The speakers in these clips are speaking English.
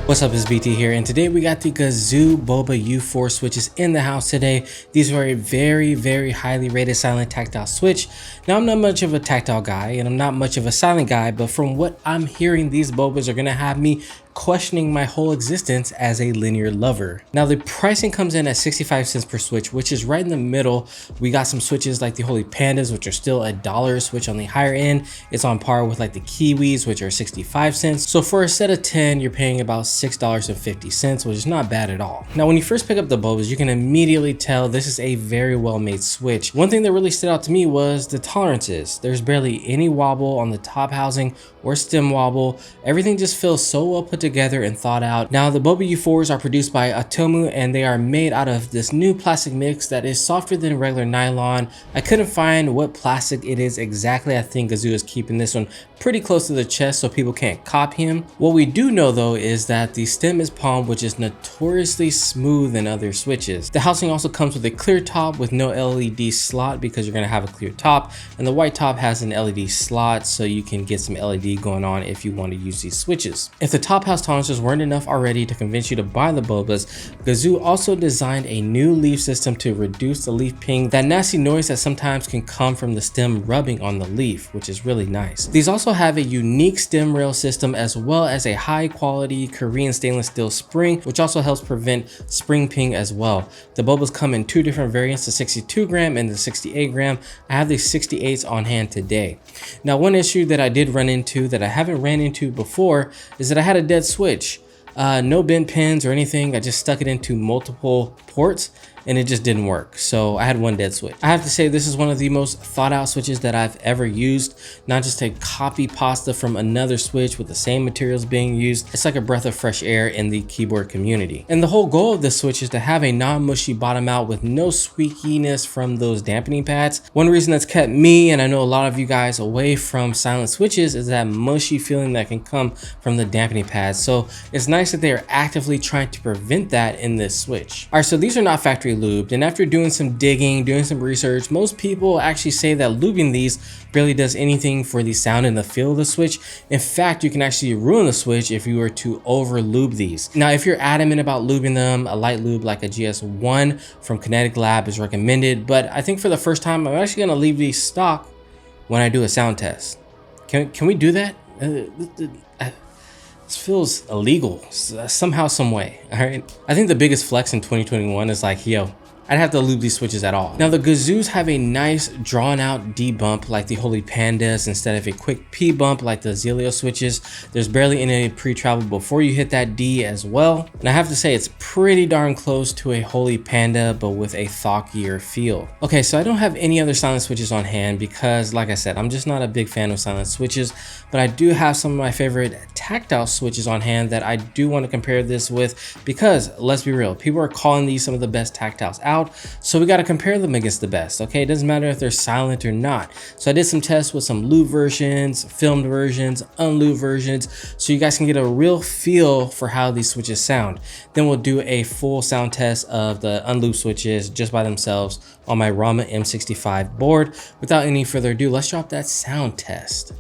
What's up, it's BT here, and today we got the Gazzew Boba U4 switches in the house today. These are a very highly rated silent tactile switch. Now, I'm not much of a tactile guy, and I'm not much of a silent guy, but from what I'm hearing, these Bobas are gonna have me questioning my whole existence as a linear lover. Now, the pricing comes in at 65 cents per switch, which is right in the middle. We got some switches like the Holy Pandas, which are still $1 a switch on the higher end. It's on par with like the Kiwis, which are 65 cents. So for a set of 10, you're paying about $6.50, which is not bad at all. Now, when you first pick up the Bobas, you can immediately tell this is a very well made switch. One thing that really stood out to me was the tolerances. There's barely any wobble on the top housing or stem wobble. Everything just feels so well put together and thought out. Now, the Boba U4s are produced by Atomu, and they are made out of this new plastic mix that is softer than regular nylon. I couldn't find what plastic it is exactly. I think Gazzew is keeping this one pretty close to the chest so people can't copy him. What we do know though is that the stem is palm, which is notoriously smooth in other switches. The housing also comes with a clear top with no LED slot because you're going to have a clear top, and the white top has an LED slot so you can get some LED going on if you want to use these switches. If the top house tolerances weren't enough already to convince you to buy the Bobas, Gazzew also designed a new leaf system to reduce the leaf ping, that nasty noise that sometimes can come from the stem rubbing on the leaf, which is really nice. These also have a unique stem rail system as well as a high quality Korean stainless steel spring, which also helps prevent spring ping as well. The Bobas come in two different variants, the 62 gram and the 68 gram. I have the 68s on hand today. Now, one issue that I did run into that I haven't ran into before is that I had a dead switch. No bent pins or anything. I just stuck it into multiple ports and it just didn't work. So I had one dead switch. I have to say this is one of the most thought out switches that I've ever used. Not just a copy pasta from another switch with the same materials being used. It's like a breath of fresh air in the keyboard community. And the whole goal of this switch is to have a non-mushy bottom out with no squeakiness from those dampening pads. One reason that's kept me, and I know a lot of you guys, away from silent switches is that mushy feeling that can come from the dampening pads. So it's nice that they are actively trying to prevent that in this switch. All right, so these are not factory lubed, and after doing some digging, doing some research, most people actually say that lubing these barely does anything for the sound and the feel of the switch. In fact, you can actually ruin the switch if you were to over lube these. Now, if you're adamant about lubing them, a light lube like a GS1 from Kinetic Lab is recommended, but I think for the first time, I'm actually gonna leave these stock when I do a sound test. Can we do that? This feels illegal somehow, some way. All right, I think the biggest flex in 2021 is like, yo, I'd have to lube these switches at all. Now, the Gazzews have a nice drawn out D bump like the Holy Pandas instead of a quick P bump like the Zelio switches. There's barely any pre-travel before you hit that D as well. And I have to say it's pretty darn close to a Holy Panda, but with a thockier feel. Okay, so I don't have any other silent switches on hand because, like I said, I'm just not a big fan of silent switches, but I do have some of my favorite tactile switches on hand that I do want to compare this with because, let's be real, people are calling these some of the best tactiles out. So we got to compare them against the best. Okay, it doesn't matter if they're silent or not. So I did some tests with some lube versions, filmed versions, unlubed versions, so you guys can get a real feel for how these switches sound. Then we'll do a full sound test of the unlubed switches just by themselves on my Rama M65 board. Without any further ado, let's drop that sound test.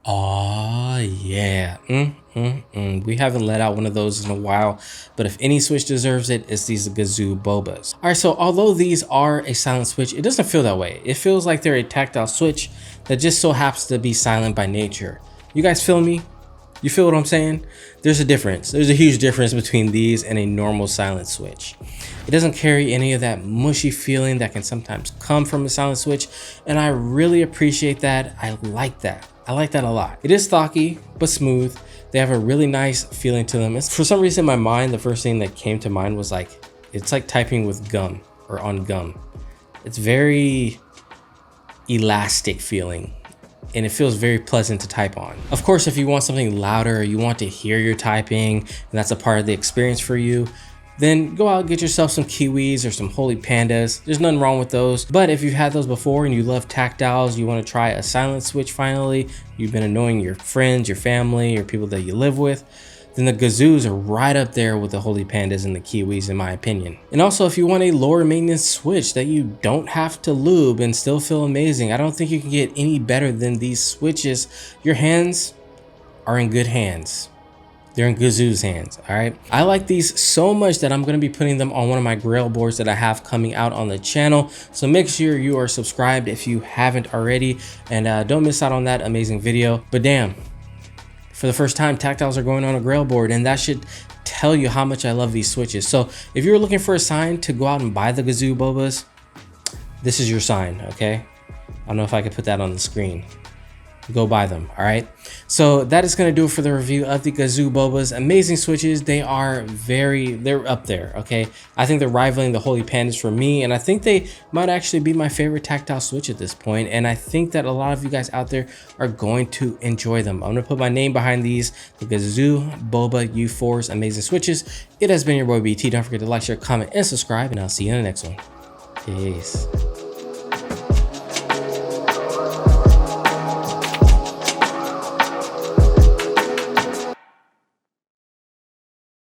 Oh yeah. We haven't let out one of those in a while, but if any switch deserves it, it's these Gazzew Bobas. All right, so although these are a silent switch, it doesn't feel that way. It feels like they're a tactile switch that just so happens to be silent by nature. You guys feel me? You feel what I'm saying? There's a difference. There's a huge difference between these and a normal silent switch. It doesn't carry any of that mushy feeling that can sometimes come from a silent switch, and I really appreciate that. I like that. I like that a lot. It is stocky, but smooth. They have a really nice feeling to them. For some reason in my mind, the first thing that came to mind was like, it's like typing with gum or on gum. It's very elastic feeling, and it feels very pleasant to type on. Of course, if you want something louder, or you want to hear your typing, and that's a part of the experience for you, then go out and get yourself some Kiwis or some Holy Pandas. There's nothing wrong with those. But if you've had those before and you love tactiles, you want to try a silent switch finally, you've been annoying your friends, your family, or people that you live with, then the Gazzews are right up there with the Holy Pandas and the Kiwis in my opinion. And also, if you want a lower maintenance switch that you don't have to lube and still feel amazing, I don't think you can get any better than these switches. Your hands are in good hands. They're in Gazzew's hands, all right? I like these so much that I'm gonna be putting them on one of my grail boards that I have coming out on the channel. So make sure you are subscribed if you haven't already, and don't miss out on that amazing video. But damn, for the first time, tactiles are going on a grail board, and that should tell you how much I love these switches. So if you're looking for a sign to go out and buy the Gazzew Bobas, this is your sign, okay? I don't know if I could put that on the screen. Go buy them. All right, so that is going to do it for the review of the Gazzew Bobas. Amazing switches. They're up there. Okay, I think they're rivaling the Holy Pandas for me, and I think they might actually be my favorite tactile switch at this point, and I think that a lot of you guys out there are going to enjoy them. I'm going to put my name behind these, the Gazzew Boba U4's amazing switches. It has been your boy BT. Don't forget to like, share, comment, and subscribe, and I'll see you in the next one. Peace.